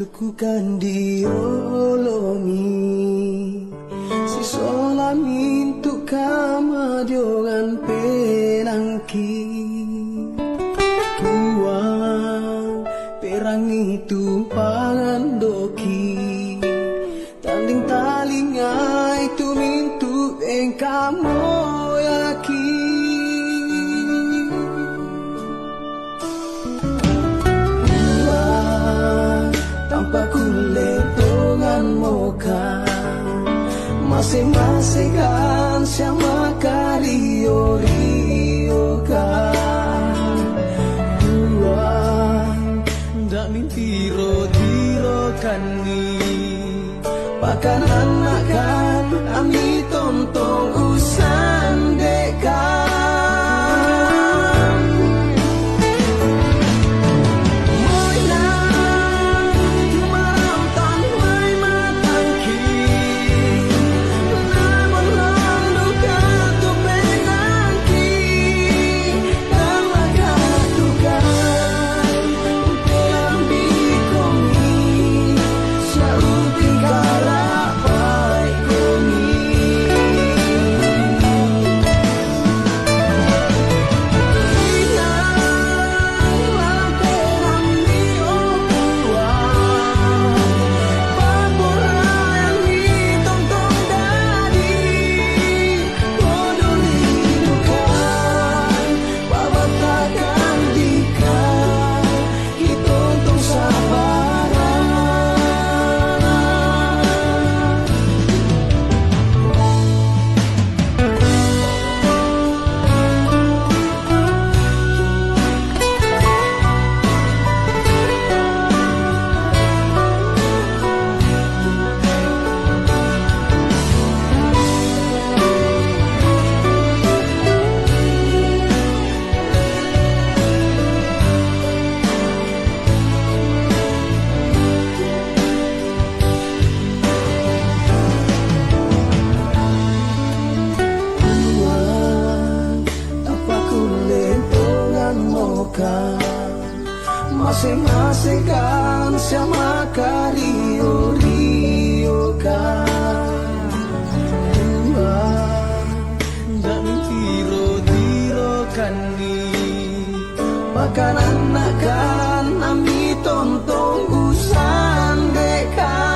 Tukukan diolongi si solamin tu kama diogan penangki tuang perang itu pangandoki tanding talingai tu mintu engkamo yaki masing-masing kan sama kario-rio kan Tuhan ndak mimpi ro-tiro kan ni pakan anak kan ami tontong usan dekan masing-masing kan sama kario-rio kan ndak mimpi ro-tiro kan ni pakan anak kan ami tontong usan dekan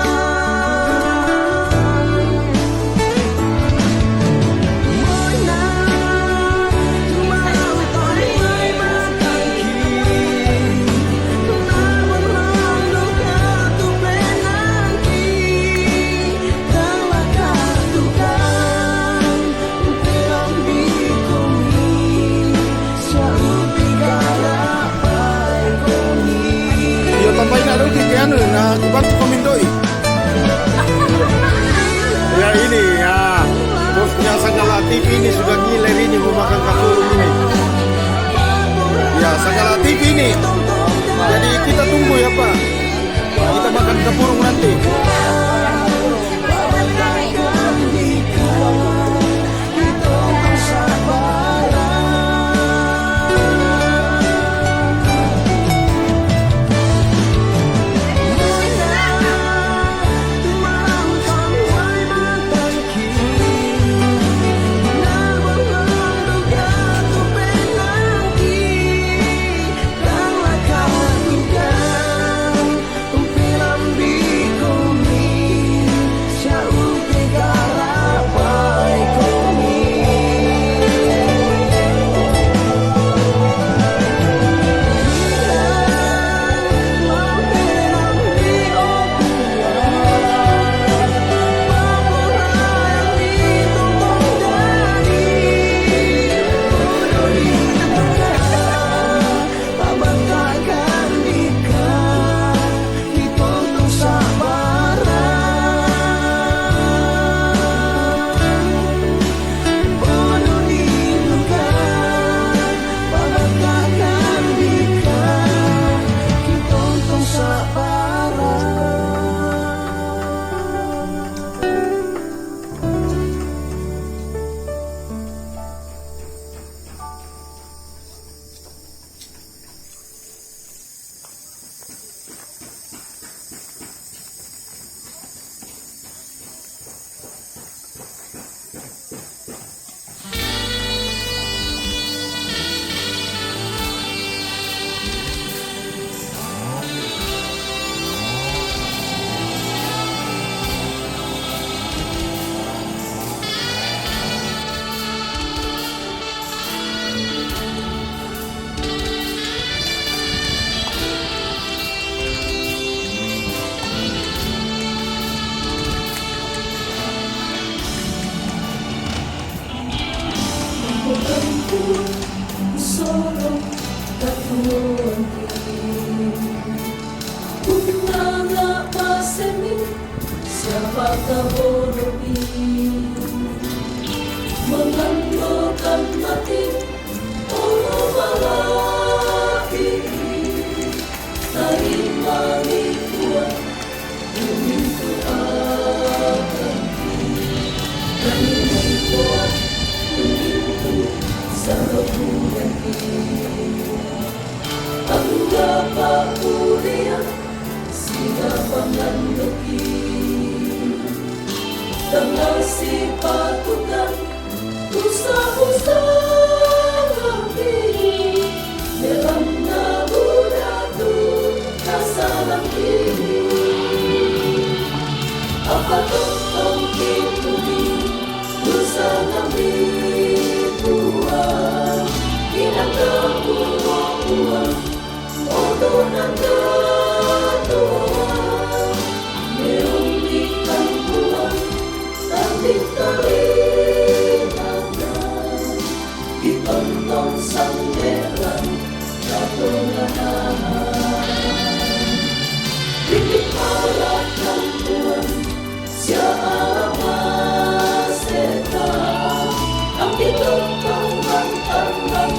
na kubantu komindoi. Ya ini ya, bosnya Sagala TV ini sudah ngiler ini mau makan kapurung ini. Ya Sagala TV ini. Jadi kita tunggu ya Pak. Kita makan kapurung nanti. Bikombi Bunga pasemi siapakah bodohi mengandalkan mati Allah malaki dari mami kuat demi Tuhan dan ini kuat demi selalu nanti anggap kuliah siapa nanti dengan si patukan usah-usah lebih dalam nabudatu kasalang ini apa tentang kini usah ngambil Tuhan tidak kebuang untuk nanti Tuhan merugikan Tuhan tapi terlihatkan ditonton sang meran ketenangan bikin harapkan Tuhan siapa setan ambil tentang mantangan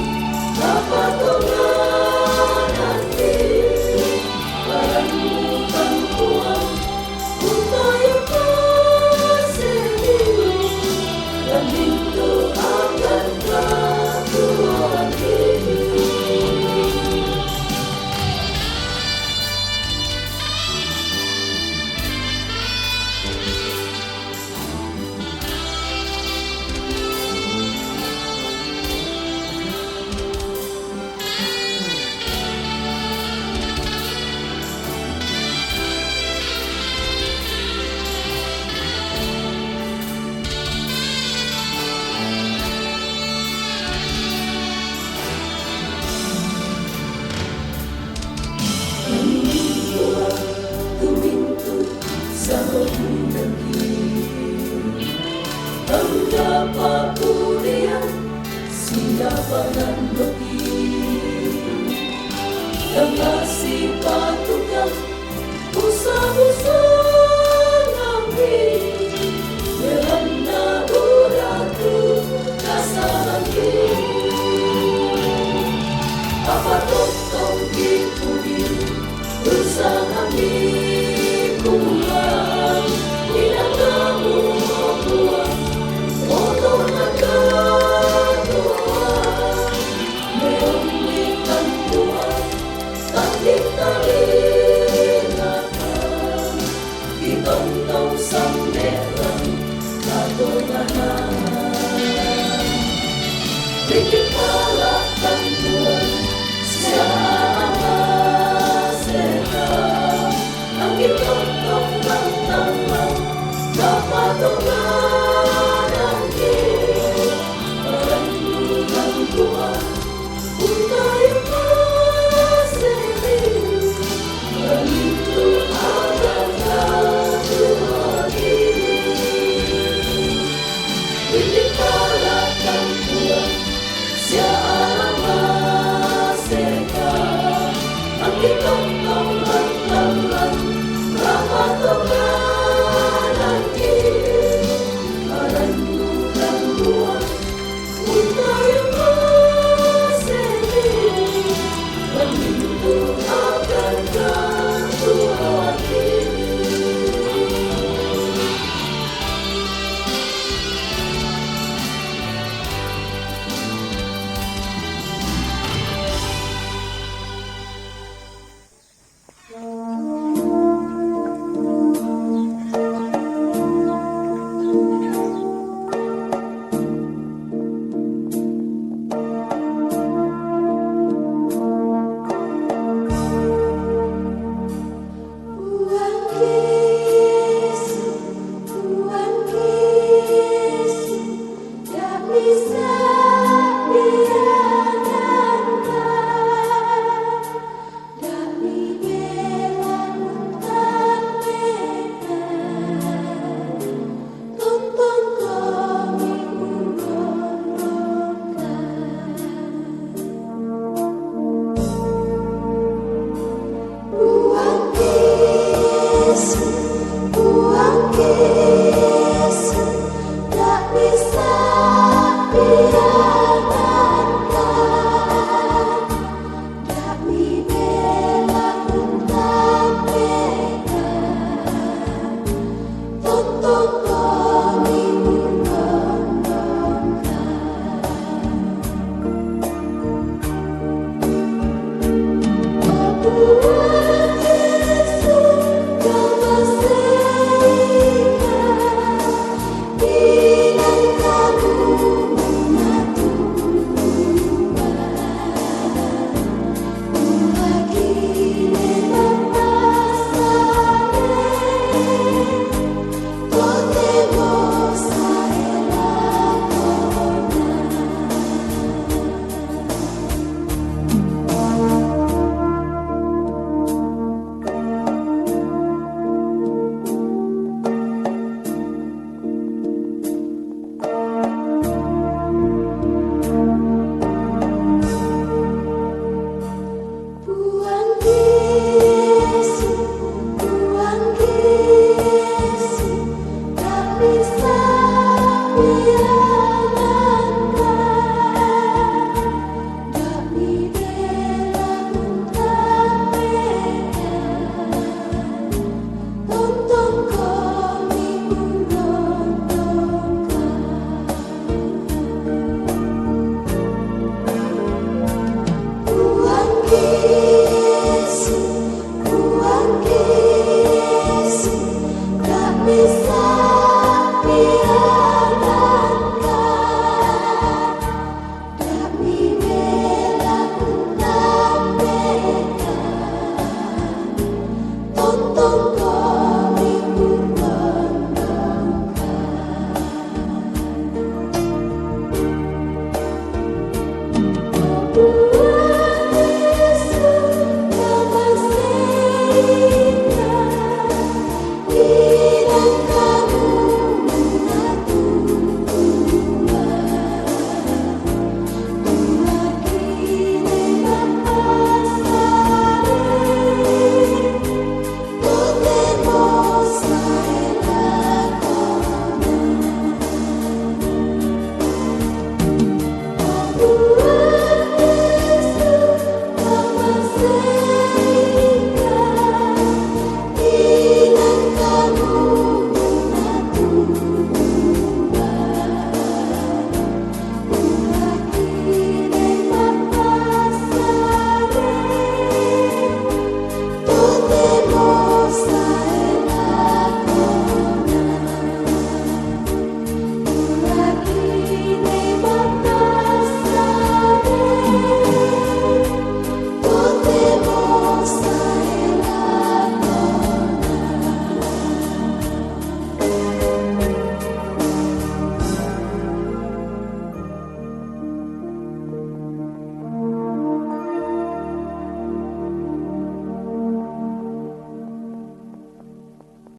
dapat Tuhan nanti menemukan Tuhan untuk yang bersedih dan pintu akan Tuhan ini. Anggap kuliah siapa nanti yang masih patukan usah-usah